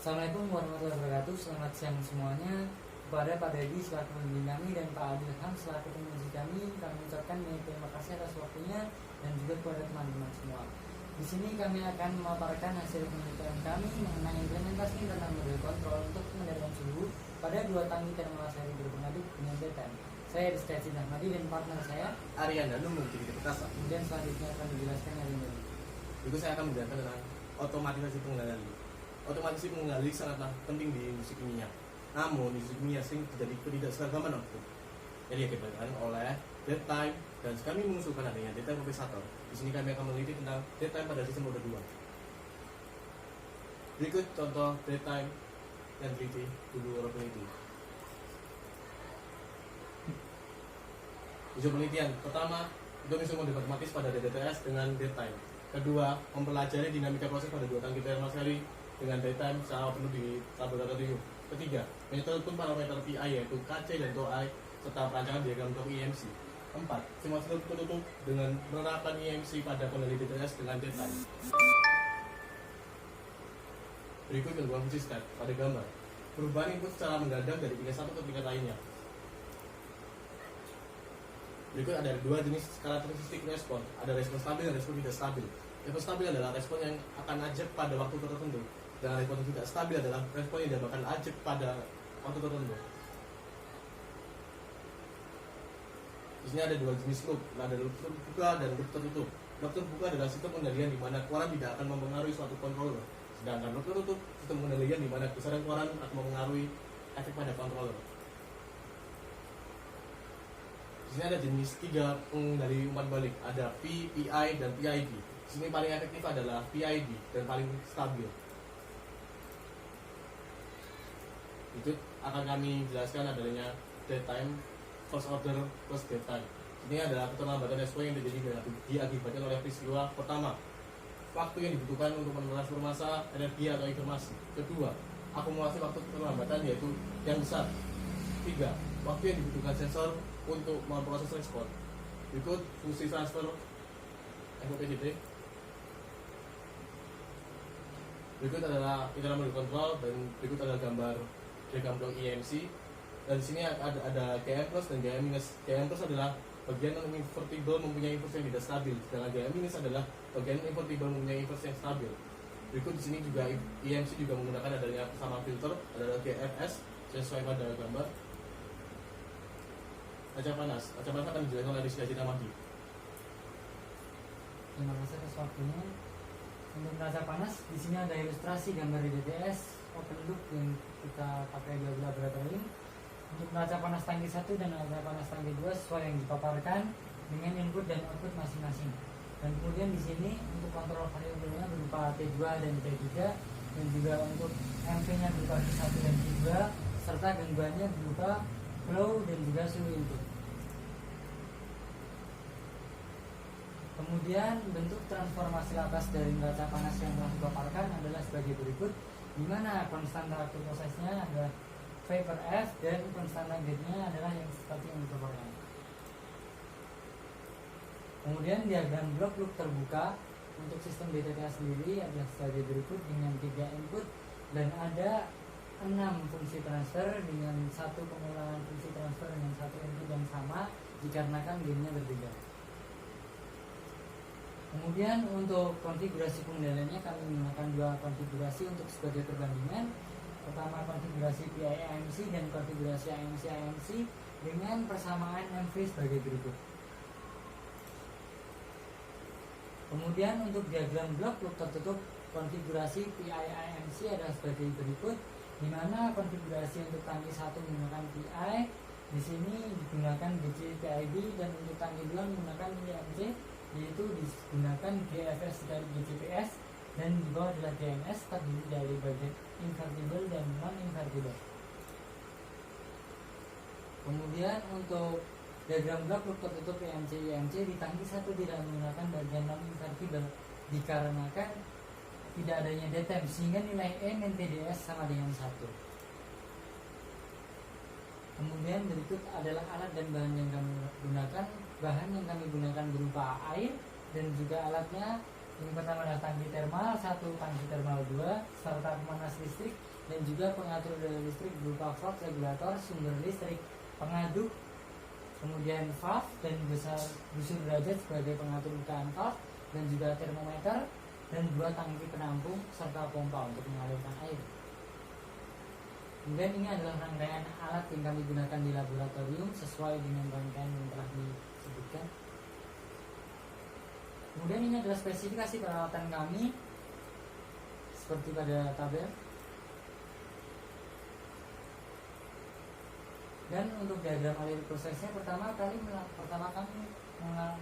Assalamualaikum warahmatullahi wabarakatuh. Selamat siang semuanya. Kepada Pak Dedi selaku pembimbing kami dan Pak Adilham selaku penguji kami ucapkan terima kasih atas waktunya dan juga kepada teman-teman semua. Di sini kami akan memaparkan hasil penelitian kami mengenai implementasi tentang model kontrol untuk pengendalian suhu pada dua tangki termal seri berpengaduk dengan DTM. Saya Rizky Ahmadi dan partner saya Aryan Danu mengikuti Perkasa. Kemudian selanjutnya akan dijelaskan oleh Dedi. Itu saya akan menjelaskan tentang otomatisasi pengendali. Otomatisasi pengendali sangatlah penting di industri kimia. Namun di industri kimia sering terjadi ketidakseragaman output. Jadi diakibatkan oleh dead time dan kami mengusulkan adanya dead time kompensator. Di sini kami akan meneliti tentang dead time pada sistem mode 2. Berikut contoh dead time yang teliti dulu orang peneliti. Uji penelitian pertama, itu mode matematis pada DTS dengan dead time. Kedua, mempelajari dinamika proses pada dua tangki termal seri dengan dead time secara penuh di laboratorium. Ketiga, metode pun parameter PI yaitu KC dan TOI serta perancangan diagram blok IMC. 4. Simulasi tertutup dengan penerapan IMC pada kendali DTS dengan dead time. Berikut gangguan fungsi step pada gambar. Perubahan input secara mendadak dari tingkat satu ke tingkat lainnya. Berikut ada dua jenis karakteristik respon. Ada respon stabil dan respon tidak stabil. Respon stabil adalah respon yang akan ajak pada waktu tertentu. Dan respon tidak stabil adalah respon yang tidak bakal ajak pada waktu tertentu. Di sini ada dua jenis loop. Ada loop terbuka dan loop tertutup. Loop terbuka adalah sistem pengendalian di mana keluaran tidak akan mempengaruhi suatu controller. Sedangkan loop tertutup sistem pengendalian di mana besaran keluaran akan mempengaruhi efek pada controller. Di sini ada jenis 3 pengendali umpan balik. Ada P, PI, dan PID. Di sini paling efektif adalah PID dan paling stabil. Itu akan kami jelaskan adanya dead time, first order plus dead time. Ini adalah keterlambatan respon yang terjadi diakibatkan oleh peristiwa pertama, waktu yang dibutuhkan untuk mentransfer massa, energi atau informasi. Kedua, akumulasi waktu keterlambatan yaitu yang besar. 3. Waktu yang dibutuhkan sensor untuk memproses respon. Berikut fungsi transfer MOPDT. Berikut adalah internal mode control dan berikut adalah gambar diagram blok IMC. Dan di sini ada GM plus dan GM minus. GM plus adalah bagian non invertible mempunyai inversi yang tidak stabil, sedangkan GM minus adalah bagian invertible mempunyai inversi yang stabil. Berikut di sini juga IMC juga menggunakan adanya persamaan filter adalah GFS sesuai pada gambar. Kaca panas akan dijelaskan oleh Rizky Ahmadi. Terima kasih atas waktunya. Untuk kaca panas, di sini ada ilustrasi gambar di DTS open loop yang kita pakai di laboratorium. Untuk kaca panas tangki 1 dan kaca panas tangki 2 sesuai yang dipaparkan dengan input dan output masing-masing. Dan kemudian di sini untuk kontrol variabelnya berupa T2 dan T3 dan juga untuk MP-nya berupa T1 dan T2 serta gangguannya berupa flow dan juga suhu input. Kemudian bentuk transformasi lapas dari kaca panas yang telah dipaparkan adalah sebagai berikut, di mana konstan waktu prosesnya adalah vapor F dan konstan targetnya adalah yang seperti yang dipaparkan. Kemudian diagram blok loop terbuka untuk sistem DTTA sendiri adalah sebagai berikut dengan 3 input dan ada 6 fungsi transfer dengan 1 pengulangan fungsi transfer dengan 1 input yang sama dikarenakan gainnya berbeda. Kemudian untuk konfigurasi pengendaliannya kami menggunakan 2 konfigurasi untuk sebagai perbandingan. Pertama konfigurasi PI-IMC dan konfigurasi IMC-IMC dengan persamaan MV sebagai berikut. Kemudian untuk diagram blok loop tertutup konfigurasi PI-IMC adalah sebagai berikut, di mana konfigurasi untuk tangki 1 menggunakan PI, di sini digunakan GC-PID dan untuk tangki 2 menggunakan IMC, yaitu digunakan GFS dari GCPS dan di bawah adalah GMS terdiri dari bagian invertible dan non-invertible. Kemudian untuk diagram blok loop tertutup IMC di tangki 1 tidak menggunakan bagian non-invertible dikarenakan tidak adanya dead time sehingga nilai N dan TDS sama dengan 1. Kemudian berikut adalah alat dan bahan yang kami gunakan. Bahan yang kami gunakan berupa air dan juga alatnya. Yang pertama adalah tangki termal 1, tangki termal 2, serta pemanas listrik dan juga pengatur daya listrik berupa valve regulator sumber listrik, pengaduk, kemudian valve dan busur derajat sebagai pengatur bukaan valve, dan juga termometer, dan 2 tangki penampung serta pompa untuk mengalirkan air. Kemudian ini adalah rangkaian alat yang kami gunakan di laboratorium sesuai dengan rangkaian yang telah disebutkan. Kemudian ini adalah spesifikasi peralatan kami seperti pada tabel. Dan untuk diagram alur prosesnya, pertama kami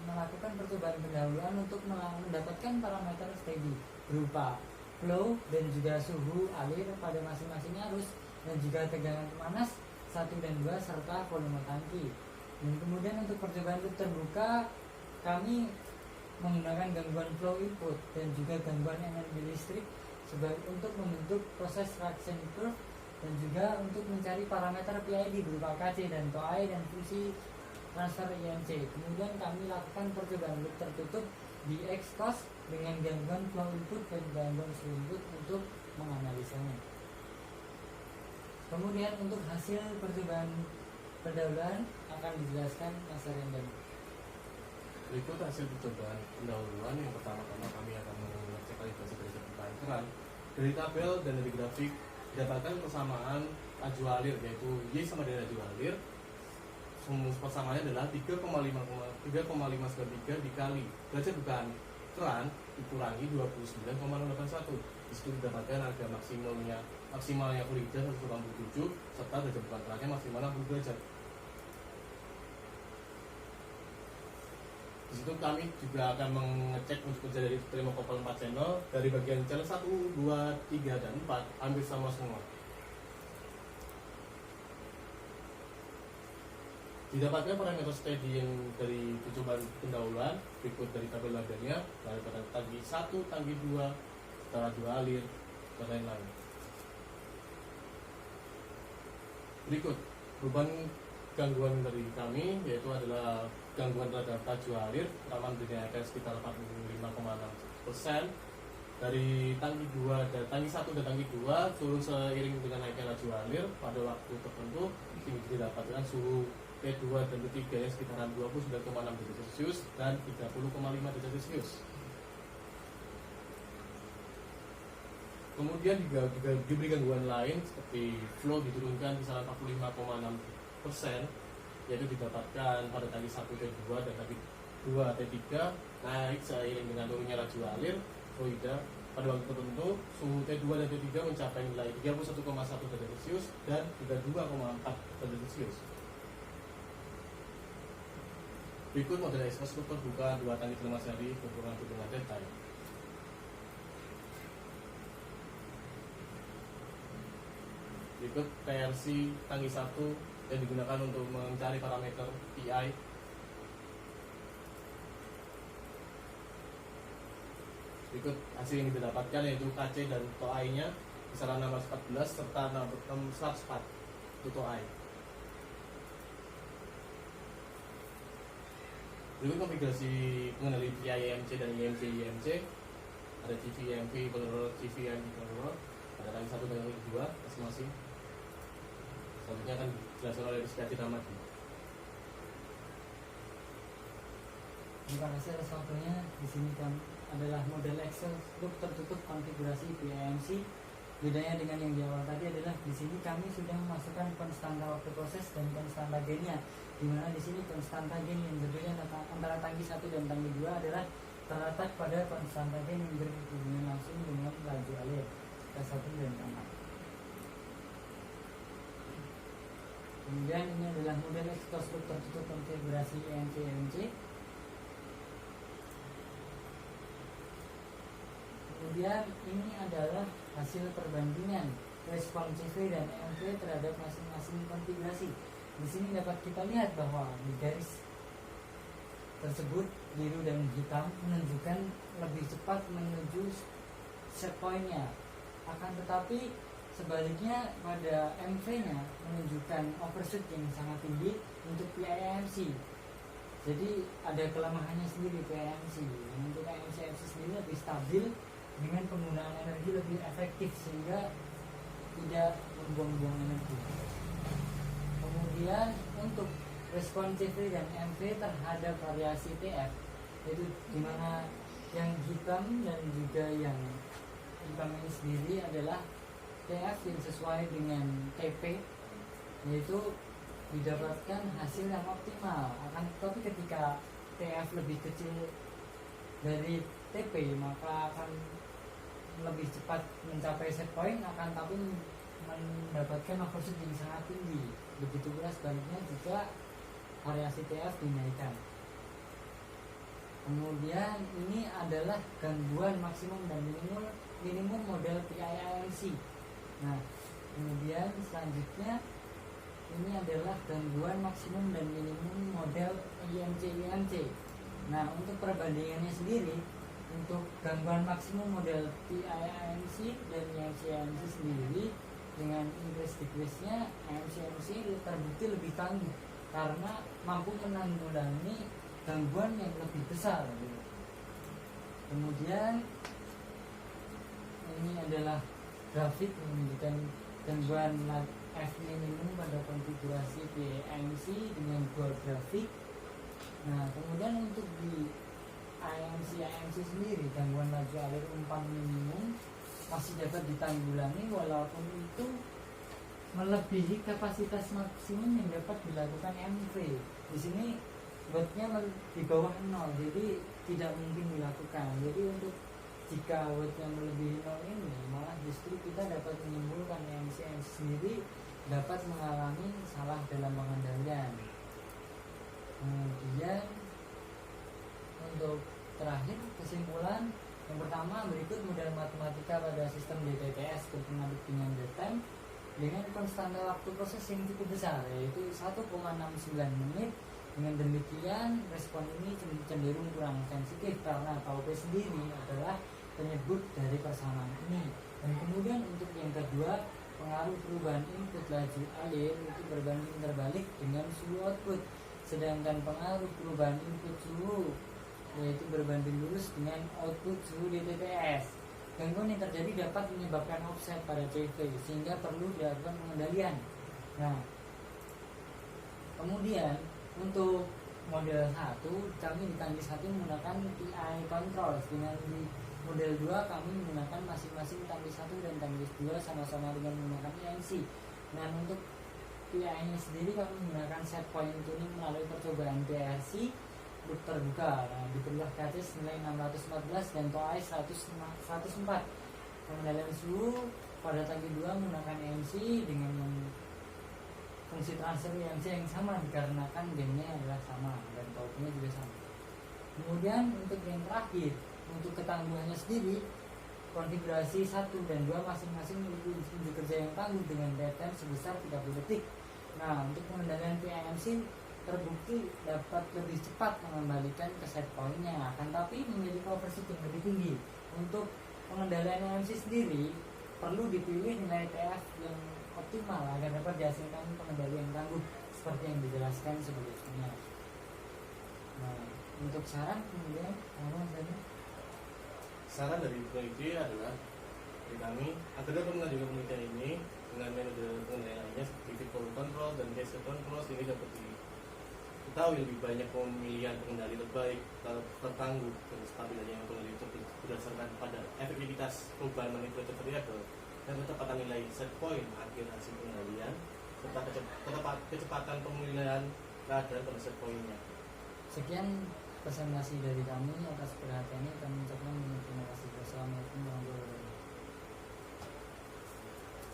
melakukan percobaan pendahuluan untuk mendapatkan parameter steady berupa flow dan juga suhu alir pada masing-masing arus, dan juga tegangan panas 1 dan 2 serta volume tangki. Dan kemudian untuk percobaan loop terbuka, kami menggunakan gangguan flow input dan juga gangguan energi listrik untuk membentuk proses reaction curve, dan juga untuk mencari parameter PID berupa KC dan TOI dan fungsi transfer IMC. Kemudian kami lakukan percobaan loop tertutup di X-cos dengan gangguan flow input dan gangguan flow input untuk menganalisanya. Kemudian untuk hasil percobaan pendahuluan akan dijelaskan Mas Renden. Berikut hasil percobaan pendahuluan. Yang pertama-tama kami akan mengecek kalibrasi dari bukaan keran. Dari tabel dan dari grafik didapatkan persamaan laju alir, yaitu Y sama dengan laju alir. Persamaannya adalah 3,593 dikali derajat bukaan keran dikurangi 29,081. Di situ didapatkan harga maksimalnya fluida 187 serta derajat bukaan kerannya maksimal 60 derajat. Di situ kami juga akan mengecek untuk kerja dari thermocouple 4 channel. Dari bagian channel 1, 2, 3, dan 4 hampir sama semua. Didapatkan parameter steady yang dari percobaan pendahuluan berikut dari tabel labelnya, dari pada tangki 1, tangki 2, setara 2 alir, dan lain-lain. Berikut beban gangguan dari kami, yaitu adalah gangguan terhadap laju alir, rawan dengan sekitar 45,6%. Dari tangki 2 dan tangki 1 dan tangki 2 turun seiring dengan naiknya laju alir pada waktu tertentu, hingga didapatkan suhu T2 dan T3 yang sekitaran 29,6 derajat Celcius dan 30,5 derajat Celcius. Kemudian juga diberi gangguan lain seperti flow diturunkan kisaran 45,6%, yaitu didapatkan pada tangki 1 T2 dan tangki 2 T3 naik seiring dengan turunnya laju alir fluida. Pada waktu tertentu suhu T2 dan T3 mencapai nilai 31,1 derajat Celcius dan 32,4 derajat Celcius. Berikut model ekspos terbuka 2 tangki termasari berkurang dengan detail. Berikut PRC tangki 1 yang digunakan untuk mencari parameter PI. Berikut hasil yang didapatkan yaitu KC dan TOI-nya kisaran 614 serta 604 itu TOI. Berikut konfigurasi mengenali PI IMC dan IMC IMC. Ada TV IMV controller, TV IMV controller. Ada tangki 1 dan tangki 2 masing-masing. Selanjutnya akan dijelaskan oleh Rizky Damadi. Terima kasih atas waktunya. Di sini adalah model Excel loop tertutup konfigurasi PIMC. Bedanya dengan yang di awal tadi adalah di sini kami sudah memasukkan konstanta waktu proses dan konstanta gainnya. Di mana di sini konstanta gain yang berbeda antara tangki 1 dan tangki 2 adalah terletak pada konstanta gain yang berhubungan langsung dengan laju alir K1 dan K4. Kemudian ini adalah model exhaust loop tertutup konfigurasi EMC. Kemudian ini adalah hasil perbandingan responsif dan EMV terhadap masing-masing konfigurasi. Di sini dapat kita lihat bahwa di garis tersebut biru dan hitam menunjukkan lebih cepat menuju set point-nya. Akan tetapi sebaliknya pada MV-nya menunjukkan overshoot yang sangat tinggi untuk PIMC. Jadi ada kelemahannya sendiri PIMC. Untuk PIMC sendiri lebih stabil dengan penggunaan energi lebih efektif sehingga tidak membuang-buang energi. Kemudian untuk responsivity dan MV terhadap variasi TF, yaitu dimana yang hitam dan juga yang hitam ini sendiri adalah TF yang sesuai dengan TP, yaitu didapatkan hasil yang optimal. Akan tetapi ketika TF lebih kecil dari TP maka akan lebih cepat mencapai set point, akan tapi mendapatkan overshoot yang sangat tinggi. Begitu pula sebaliknya jika variasi TF dinaikkan. Kemudian ini adalah gangguan maksimum dan minimum model PIIMC. Nah, kemudian selanjutnya ini adalah gangguan maksimum dan minimum model IMC. Nah, untuk perbandingannya sendiri, untuk gangguan maksimum model PIIMC dan IMC sendiri dengan increase decrease-nya, IMC terbukti lebih tangguh karena mampu menanggulangi gangguan yang lebih besar gitu. Kemudian ini adalah grafik menunjukkan gangguan F minimum pada konfigurasi PIMC dengan dua grafik. Nah, kemudian untuk di IMC sendiri, gangguan laju alir umpan minimum masih dapat ditanggulangi walaupun itu melebihi kapasitas maksimum yang dapat dilakukan MV. Di sini wattnya di bawah 0, jadi tidak mungkin dilakukan. Jadi untuk jika wattnya melebihi 0 ini, malah justru kita dapat menyimpulkan IMC sendiri dapat mengalami salah dalam pengendalian. Kemudian untuk terakhir kesimpulan, yang pertama berikut model matematika pada sistem DTTS berpengaruh dengan daytime dengan konstanta waktu proses yang cukup besar, yaitu 1,69 menit. Dengan demikian respon ini cenderung kurang sensitif karena TOP sendiri adalah penyebut dari persamaan ini. Dan kemudian untuk yang kedua, pengaruh perubahan input laju alir itu berbanding terbalik dengan suhu output, sedangkan pengaruh perubahan input suhu yaitu berbanding lurus dengan output suhu DTTS. Gangguan yang terjadi dapat menyebabkan offset pada CV sehingga perlu dilakukan pengendalian. Nah, kemudian untuk model 1 kami di tangki 1 menggunakan PI control, dengan di model 2 kami menggunakan masing-masing tangki 1 dan tangki 2 sama-sama dengan menggunakan INC. Dan untuk PI ini sendiri kami menggunakan set point tuning melalui percobaan PRC loop terbuka. Nah, diberilah KCS nilai 614 dan TOI 104. Pengendalian suhu pada tangki 2 menggunakan INC dengan fungsi transfer INC yang sama dikarenakan gainnya adalah sama dan TOI-nya juga sama. Kemudian untuk yang terakhir, untuk ketangguhannya sendiri, konfigurasi 1 dan 2 masing-masing memiliki uji kerja yang tangguh dengan daytime sebesar 30 detik. Nah, untuk pengendalian PIMC terbukti dapat lebih cepat mengembalikan ke set point-nya, akan tapi memiliki overshoot yang lebih tinggi. Untuk pengendalian IMC sendiri perlu dipilih nilai TF yang optimal agar dapat dihasilkan pengendalian yang tangguh seperti yang dijelaskan sebelumnya. Nah, untuk saran kemudian apa saja? Saran dari peneliti adalah dari kami agar dapat mengajukan penelitian ini dengan metode pengendalian lainnya seperti volume control dan gesture control, sehingga dapat diketahui lebih banyak pemilihan pengendali terbaik, tertangguh dan stabil yang pengendali tersebut berdasarkan pada efektivitas perubahan manipulator variabel dan ketepatan nilai set point akhir hasil pengendalian serta kecepatan pemilihan keadaan pada set point-nya. Sekian presentasi dari kami, atas perhatiannya kami ucapkan